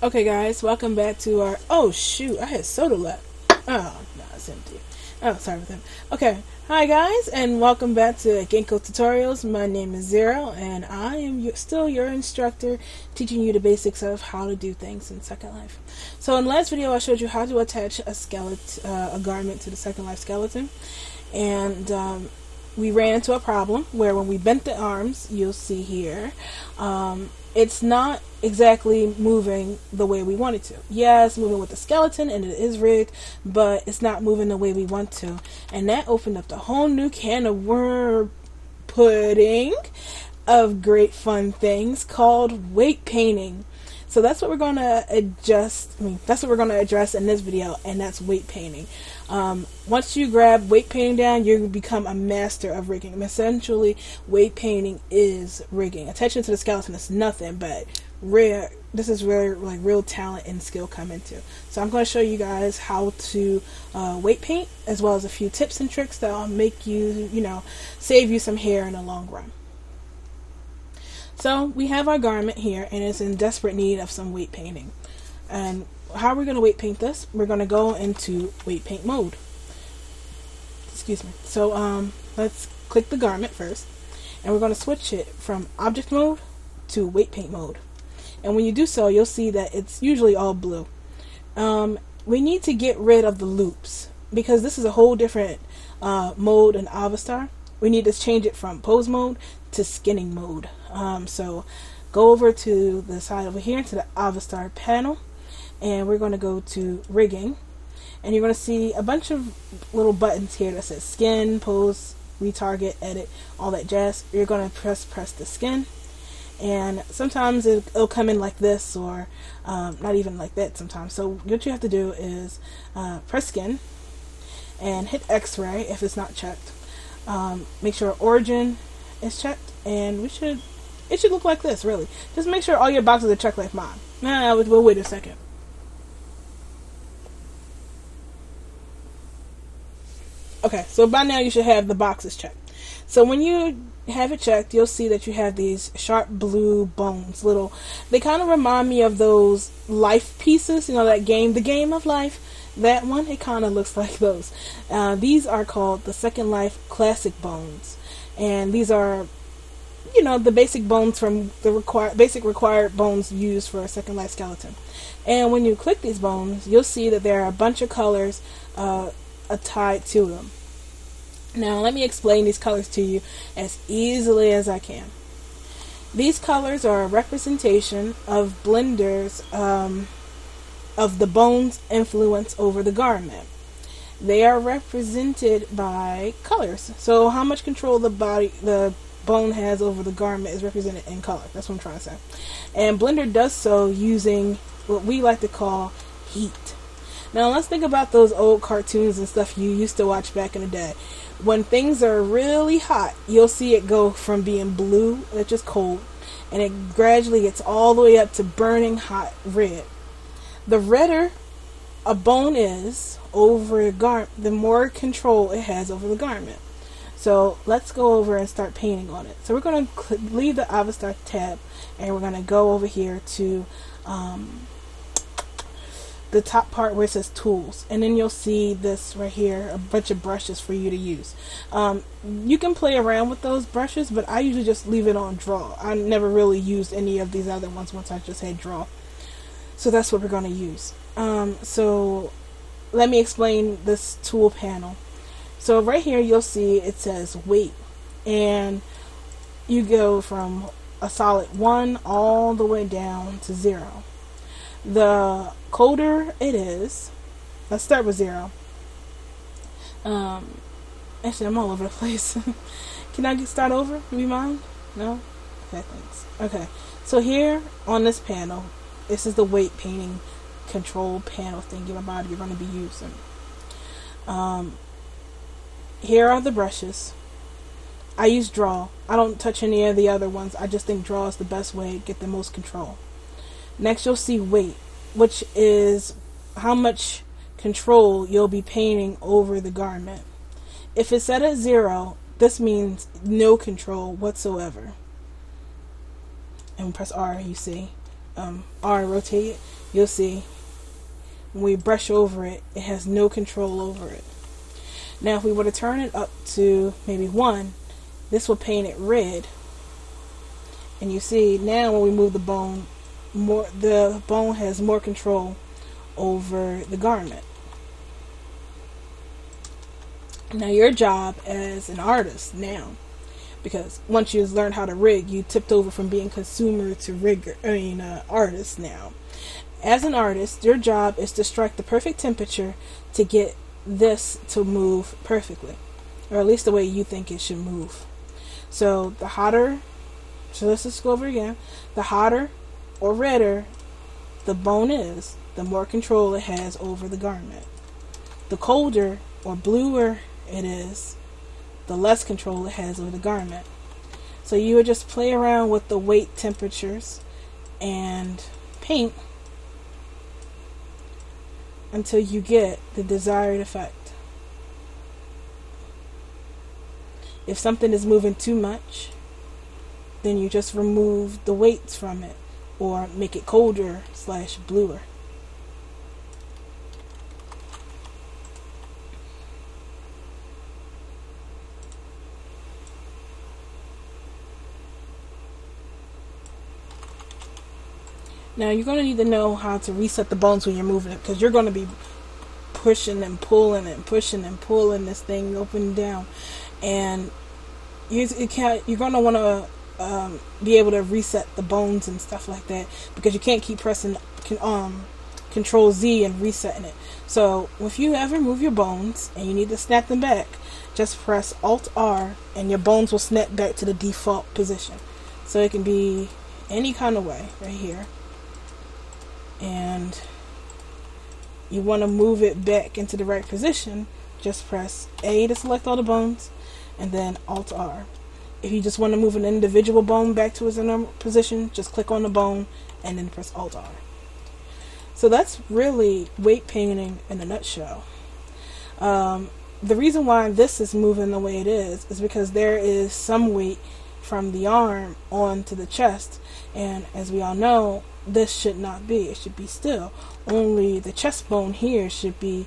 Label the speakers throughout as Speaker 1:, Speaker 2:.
Speaker 1: Okay, guys, welcome back to our. Oh shoot, I had soda left. Oh no, it's empty. Oh, sorry about that. Okay, hi guys, and welcome back to Ginkgo Tutorials. My name is Zero, and I am still your instructor, teaching you the basics of how to do things in Second Life. So in the last video, I showed you how to attach a skeleton, a garment to the Second Life skeleton, and we ran into a problem where when we bent the arms, you'll see here, it's not exactly moving the way we want it to. Yeah, it's moving with the skeleton and it is rigged, but it's not moving the way we want to. And that opened up the whole new can of worm pudding of great fun things called weight painting. So that's what we're going to that's what we're going to address in this video, and that's weight painting. Once you grab weight painting down, you become a master of rigging. Essentially, weight painting is rigging. Attention to the skeleton is nothing but this is where real talent and skill come into. So I'm going to show you guys how to weight paint, as well as a few tips and tricks that will make you, save you some hair in the long run. So we have our garment here, and it's in desperate need of some weight painting. And how we're going to weight paint this, we're going to go into weight paint mode. Excuse me. So let's click the garment first, and we're going to switch it from object mode to weight paint mode. And when you do so, you'll see that it's usually all blue. We need to get rid of the loops, because this is a whole different mode in Avastar. We need to change it from pose mode to skinning mode. So go over to the side over here to the Avastar panel, and we're going to go to rigging, and you're going to see a bunch of little buttons here that says skin, pose, retarget, edit, all that jazz. You're going to press the skin, and sometimes it'll come in like this, or not even like that sometimes. So what you have to do is press skin and hit X-ray if it's not checked. Make sure origin is checked, and it should look like this. Really, just make sure all your boxes are checked like mine. We'll wait a second. Okay, so by now you should have the boxes checked. So when you have it checked, you'll see that you have these sharp blue bones. They kind of remind me of those life pieces, that game, the game of life. That one, it kind of looks like those. These are called the Second Life Classic Bones. And these are, the basic bones from the basic required bones used for a Second Life skeleton. And when you click these bones, you'll see that there are a bunch of colors tied to them. Now, let me explain these colors to you as easily as I can. These colors are a representation of Blender's of the bone's influence over the garment. They are represented by colors. So how much control the bone has over the garment is represented in color. That's what I'm trying to say. And Blender does so using what we like to call heat. Now let's think about those old cartoons and stuff you used to watch back in the day. When things are really hot, you'll see it go from being blue, which is cold, and it gradually gets all the way up to burning hot red. The redder a bone is over a garment, the more control it has over the garment. So let's go over and start painting on it. So we're going to leave the Avastar tab, and we're going to go over here to the top part where it says tools, and then you'll see this right here, a bunch of brushes for you to use. You can play around with those brushes, but I usually just leave it on draw. I never really used any of these other ones once I just had draw. So that's what we're going to use. So let me explain this tool panel. So right here you'll see it says weight, and you go from a solid 1 all the way down to 0. The colder it is, let's start with 0. Actually, I'm all over the place. Can I start over? Do you mind? No? Okay, thanks. Okay, so here on this panel, this is the weight painting control panel thing you're going to be using. Here are the brushes. I use draw. I don't touch any of the other ones. I just think draw is the best way to get the most control. Next, you'll see weight, which is how much control you'll be painting over the garment. If it's set at 0, this means no control whatsoever. And press R, you see. R, rotate it. you'll see when we brush over it, it has no control over it. Now if we were to turn it up to maybe 1, this will paint it red. And you see now when we move the bone, the bone has more control over the garment. Now your job as an artist now, because once you learned how to rig, you tipped over from being consumer to rigger. Artist now. As an artist, your job is to strike the perfect temperature to get this to move perfectly, or at least the way you think it should move. So the hotter, so let's just go over again. The hotter or redder the bone is, the more control it has over the garment. The colder or bluer it is, the less control it has over the garment. So you would just play around with the weight temperatures and paint until you get the desired effect. If something is moving too much, then you just remove the weights from it or make it colder / bluer. Now you're going to need to know how to reset the bones when you're moving it, because you're going to be pushing and pulling and pushing and pulling this thing up and down, and you're going to want to be able to reset the bones and stuff like that, because you can't keep pressing Control Z and resetting it. So if you ever move your bones and you need to snap them back, just press Alt R and your bones will snap back to the default position. So it can be any kind of way right here. And you want to move it back into the right position, just press A to select all the bones and then Alt R. If you just want to move an individual bone back to its normal position, just click on the bone and then press Alt R. So that's really weight painting in a nutshell. The reason why this is moving the way it is because there is some weight from the arm onto the chest, and as we all know, this should not be. It should be still. Only the chest bone here should be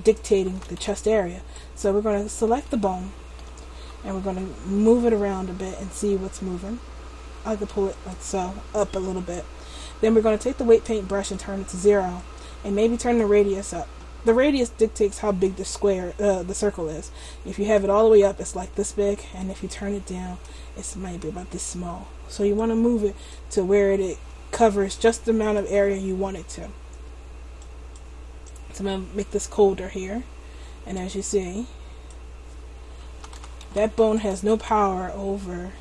Speaker 1: dictating the chest area. So we're going to select the bone and we're going to move it around a bit and see what's moving. I like to pull it like so up a little bit. Then we're going to take the weight paint brush and turn it to 0 and maybe turn the radius up. The radius dictates how big the circle is. If you have it all the way up, it's like this big, and if you turn it down, it might be about this small. So you want to move it to where it covers just the amount of area you want it to. So I'm going to make this colder here, and as you see, that bone has no power over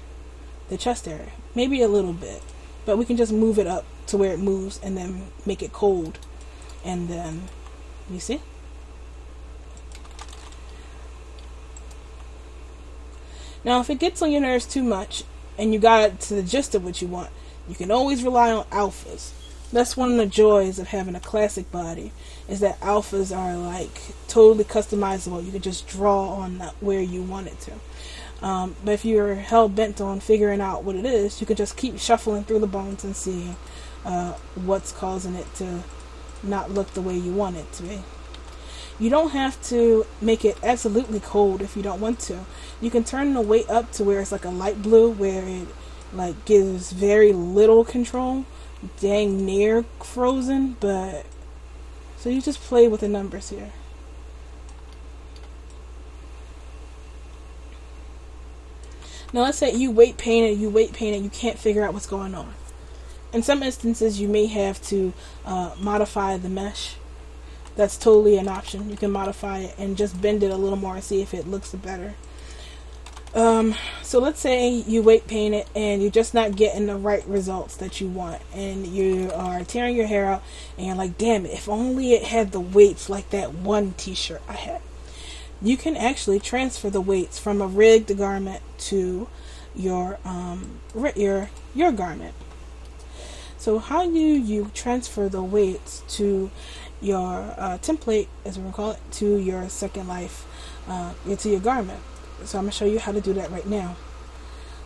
Speaker 1: the chest area. Maybe a little bit, but we can just move it up to where it moves and then make it cold, and then you see? Now if it gets on your nerves too much and you got to the gist of what you want, you can always rely on alphas. That's one of the joys of having a classic body, is that alphas are like totally customizable. You can just draw on where you want it to. But if you're hell bent on figuring out what it is, you can just keep shuffling through the bones and see what's causing it to not look the way you want it to be. You don't have to make it absolutely cold if you don't want to. You can turn the weight up to where it's like a light blue, where it like gives very little control, dang near frozen, but so you just play with the numbers here. Now let's say you weight paint it, you can't figure out what's going on. In some instances, you may have to modify the mesh. That's totally an option. You can modify it and just bend it a little more and see if it looks better. So let's say you weight paint it and you're just not getting the right results that you want, and you are tearing your hair out and you're like, damn it, if only it had the weights like that one t-shirt I had. You can actually transfer the weights from a rigged garment to your garment. So how do you transfer the weights to your template, as we're going to call it, to your second life, to your garment? So I'm going to show you how to do that right now.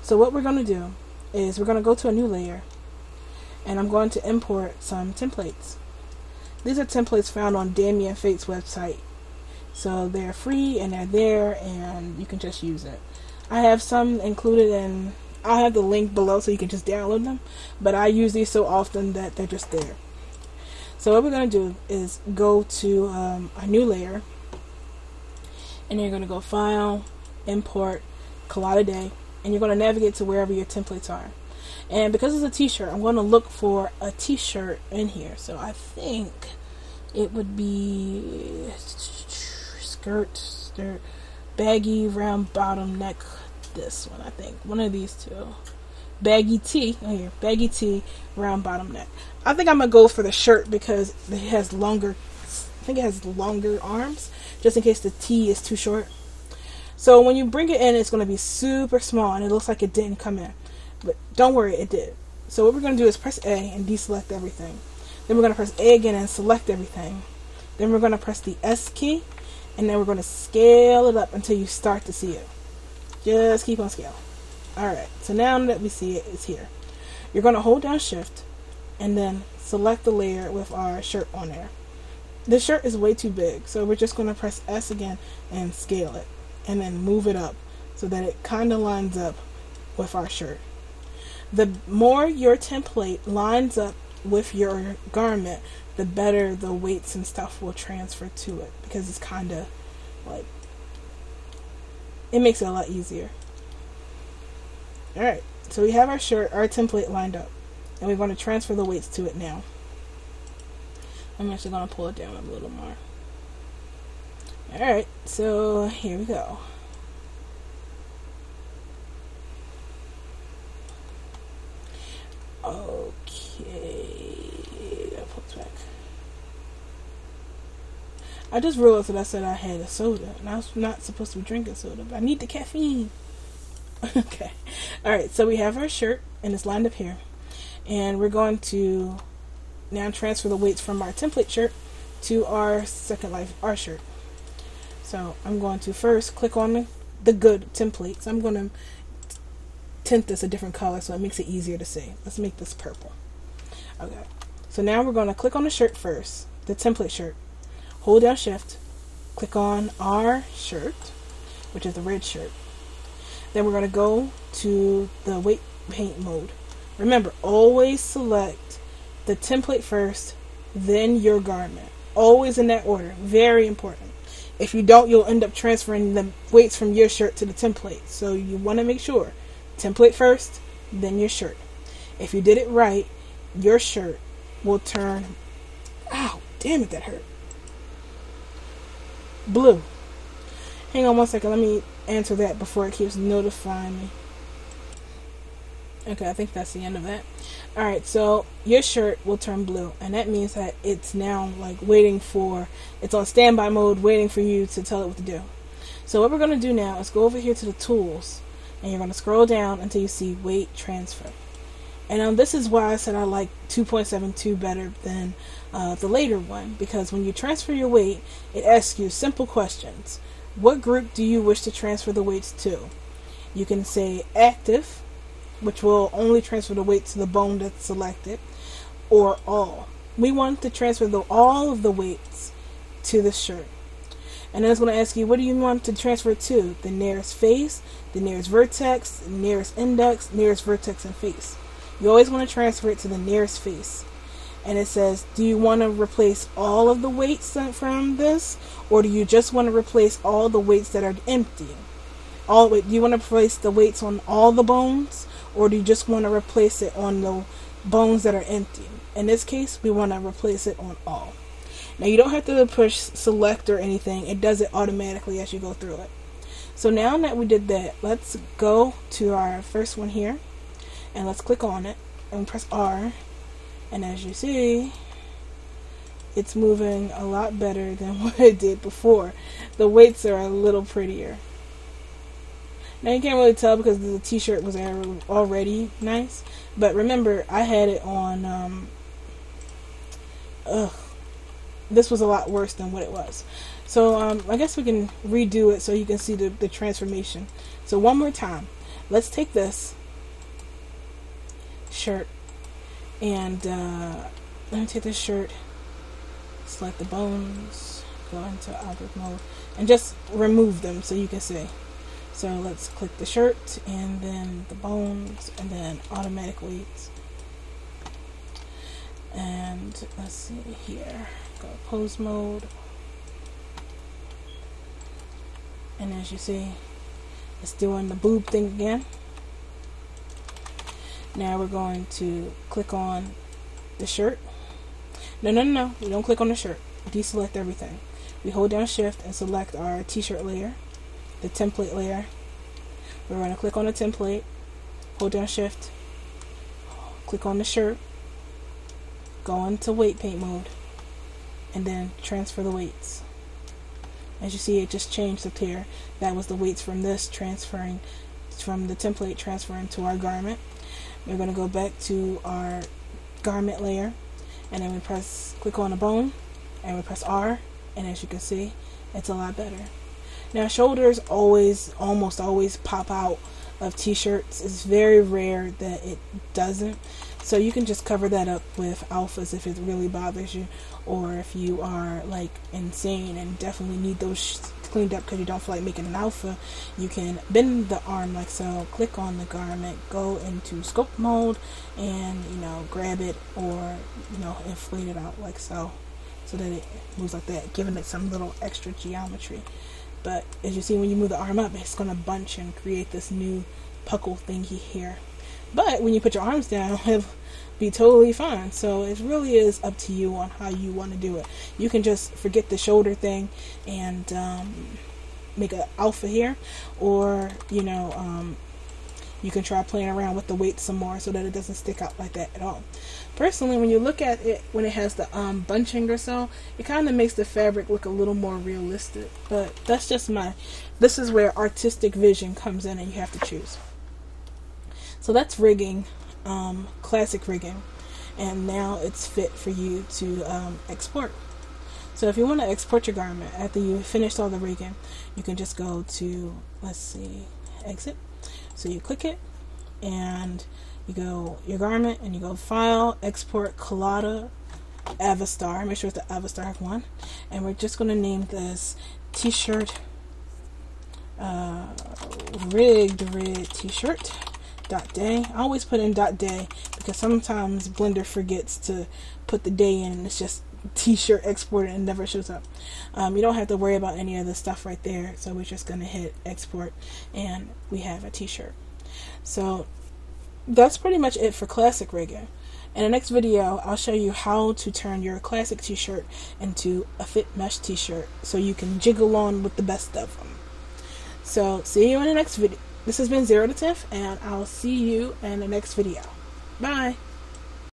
Speaker 1: So what we're going to do is we're going to go to a new layer, and I'm going to import some templates. These are templates found on Damien Fate's website. So they're free and they're there and you can just use it. I have some included in, I'll have the link below so you can just download them, but I use these so often that they're just there. So what we're going to do is go to a new layer, and you're going to go File, Import, Collage, and you're going to navigate to wherever your templates are. And because it's a t-shirt, I'm going to look for a t-shirt in here. So I think it would be skirt, baggy, round bottom neck. This one, I think. One of these two. Baggy tee. Oh, here. Baggy tee, round bottom neck. I think I'm going to go for the shirt because it has longer, I think it has longer arms, just in case the tee is too short. So when you bring it in, it's going to be super small, and it looks like it didn't come in. But don't worry, it did. So what we're going to do is press A and deselect everything. Then we're going to press A again and select everything. Then we're going to press the S key, and then we're going to scale it up until you start to see it. Just keep on scaling. Alright, so now that we see it, it's here. You're going to hold down Shift, and then select the layer with our shirt on there. The shirt is way too big, so we're just going to press S again and scale it, and then move it up so that it kind of lines up with our shirt. The more your template lines up with your garment, the better the weights and stuff will transfer to it, because it's kind of like, it makes it a lot easier. Alright, so we have our shirt, our template lined up, and we're going to transfer the weights to it now. I'm actually going to pull it down a little more. Alright, so here we go. Okay, that pulls back. I just realized that I said I had a soda, and I was not supposed to be drinking soda, but I need the caffeine. Okay, alright, so we have our shirt, and it's lined up here. And we're going to now transfer the weights from our template shirt to our Second Life art shirt. So I'm going to first click on the good templates. I'm going to tint this a different color so it makes it easier to see. Let's make this purple. Okay, so now we're going to click on the shirt first, the template shirt. Hold down Shift, click on our shirt, which is the red shirt. Then we're going to go to the weight paint mode. Remember, always select the template first, then your garment. Always in that order. Very important. If you don't, you'll end up transferring the weights from your shirt to the template. So you want to make sure. Template first, then your shirt. If you did it right, your shirt will turn... Ow, damn it, that hurt. Blue. Hang on one second. Let me answer that before it keeps notifying me. Okay, I think that's the end of that. Alright, so your shirt will turn blue, and that means that it's now like waiting for, it's on standby mode, waiting for you to tell it what to do. So what we're going to do now is go over here to the tools, and you're going to scroll down until you see weight transfer. And this is why I said I like 2.72 better than the later one, because when you transfer your weight, it asks you simple questions. What group do you wish to transfer the weights to? You can say active, which will only transfer the weight to the bone that's selected, or all. We want to transfer all of the weights to the shirt. And then it's going to ask you, what do you want to transfer to? The nearest face, the nearest vertex, the nearest index, nearest vertex, and face. You always want to transfer it to the nearest face. And it says, do you want to replace all of the weights from this? Or do you just want to replace all the weights that are empty? Do you want to replace the weights on all the bones? Or do you just want to replace it on the bones that are empty? In this case, we want to replace it on all. Now, you don't have to push select or anything. It does it automatically as you go through it. So now that we did that, let's go to our first one here. And let's click on it. And press R. And as you see, it's moving a lot better than what it did before. The weights are a little prettier. Now you can't really tell because the t-shirt was already nice. But remember, I had it on, this was a lot worse than what it was. So I guess we can redo it so you can see the transformation. So one more time. Let's take this shirt And let me take this shirt, select the bones, go into object mode, and just remove them so you can see. So let's click the shirt, and then the bones, and then automatic weights. And let's see here, go pose mode. And as you see, it's doing the boob thing again. Now we're going to click on the shirt. No. We don't click on the shirt. Deselect everything. We hold down shift and select our t-shirt layer, the template layer. We're going to click on the template, hold down shift, click on the shirt, go into weight paint mode, and then transfer the weights. As you see, it just changed up here. That was the weights from this transferring from the template, transferring to our garment. We're going to go back to our garment layer, and then we click on the bone, and we press R, and as you can see, it's a lot better. Now, shoulders almost always pop out of t-shirts. It's very rare that it doesn't. So you can just cover that up with alphas if it really bothers you, or if you are like insane and definitely need those cleaned up because you don't feel like making an alpha, you can bend the arm like so, click on the garment, go into scope mode, and grab it, or inflate it out like so that it moves like that, giving it some little extra geometry. But as you see, when you move the arm up, it's going to bunch and create this new puckle thingy here. But when you put your arms down, it'll be totally fine. So it really is up to you on how you want to do it. You can just forget the shoulder thing and make an alpha here, or you can try playing around with the weight some more so that it doesn't stick out like that at all. Personally, when you look at it when it has the bunching or so, it kind of makes the fabric look a little more realistic. But that's just this is where artistic vision comes in and you have to choose. So that's rigging, classic rigging, and now it's fit for you to export. So if you want to export your garment after you've finished all the rigging, you can just go to, let's see, exit. So you click it, and you go your garment, and you go File, Export, Collada, Avastar. Make sure it's the Avastar one, and we're just going to name this T-shirt, rigged T-shirt. .day. I always put in .day because sometimes Blender forgets to put the day in, and it's just t-shirt exported and never shows up. You don't have to worry about any of the stuff right there, so we're just going to hit export, and we have a t-shirt. So that's pretty much it for classic rigging. In the next video, I'll show you how to turn your classic t-shirt into a fit mesh t-shirt so you can jiggle on with the best of them. So see you in the next video. This has been 0 to 10th, and I'll see you in the next video. Bye!